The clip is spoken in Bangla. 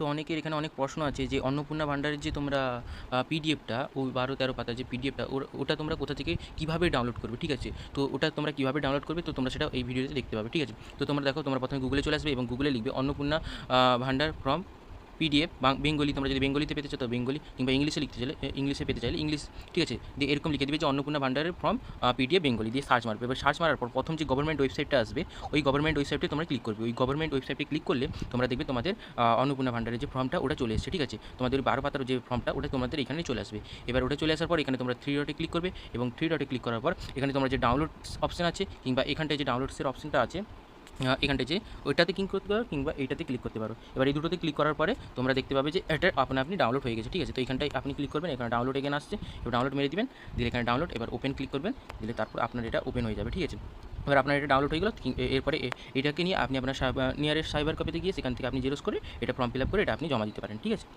তো অনেকের এখানে অনেক প্রশ্ন আছে যে অন্নপূর্ণা ভান্ডারের যে তোমরা পিডিএফটা ওই 12-13 পাতার যে পিডিএফটা ওটা তোমরা কোথা থেকে কীভাবে ডাউনলোড করবে, ঠিক আছে? তো ওটা তোমরা কীভাবে ডাউনলোড করবে তো তোমরা সেটা এই ভিডিওতে দেখতে পাবে, ঠিক আছে? তো তোমরা দেখো, তোমরা প্রথমে গুগলে চলে আসবে এবং গুগলে লিখবে অন্নপূর্ণা ভান্ডার ফ্রম পিডিএফ বেঙ্গলি। তোমরা যদি বেঙ্গলিতে পেতে চাও তো বেঙ্গলি, কিংবা ইংলিশে লিখতে চাইলে ইংলিশে পেতে চাইলে ইংলিশ, ঠিক আছে? দিয়ে এরকম লিখে দিবে যে অন্নপূর্ণা ভান্ডারের ফ্রম পিডিএফ বেঙ্গলি, দিয়ে সার্চ মারবে। এবার সার্চ মারার পর প্রথম যে গভর্নমেন্ট ওয়েবসাইটটা আসবে ওই গভর্নমেন্ট ওয়েবসাইটে তোমরা ক্লিক করবে। ওই গভর্নমেন্ট ওয়েবসাইটে ক্লিক করলে তোমরা দেখবে তোমাদের অন্নপূর্ণা ভান্ডারের যে ফর্মটা ওটা চলে এসেছে, ঠিক আছে? তোমাদের 12 পাতার যে ফর্মটা ওটা তোমাদের এখানে চলে আসবে। এবার ওটা চলে আসার পর এখানে তোমরা 3 ডটে ক্লিক করবে এবং 3 ডটে ক্লিক করার পর এখানে তোমরা যে ডাউনলোড অপশন আছে কিংবা এখানটায় যে ডাউনলোডসের অপশনটা আছে এখানটায় যে ওইটাতে ক্লিক করতে পারো কিংবা এইটাতে ক্লিক করতে পারো। এবার এই দুটোতে ক্লিক করার পরে তোমরা দেখতে পাবে যে এটা আপনি ডাউনলোড হয়ে গেছে, ঠিক আছে? তো এখানটায় আপনি ক্লিক করবেন, এখানে ডাউনলোড এখানে আসছে, এবার ডাউনলোড মেরে দিবেন, দিলে এখানে ডাউনলোড, এবার ওপেন ক্লিক করবেন, দিলে তারপর আপনার এটা ওপেন হয়ে যাবে, ঠিক আছে? এবার আপনার এটা ডাউনলোড হয়ে গেল। এরপরে এটাকে নিয়ে আপনি আপনার নিয়ারেস্ট সাইবার ক্যাফেতে গিয়ে সেখান থেকে আপনি জেরক্স করে এটা ফর্ম ফিল আপ করে এটা আপনি জমা দিতে পারেন, ঠিক আছে?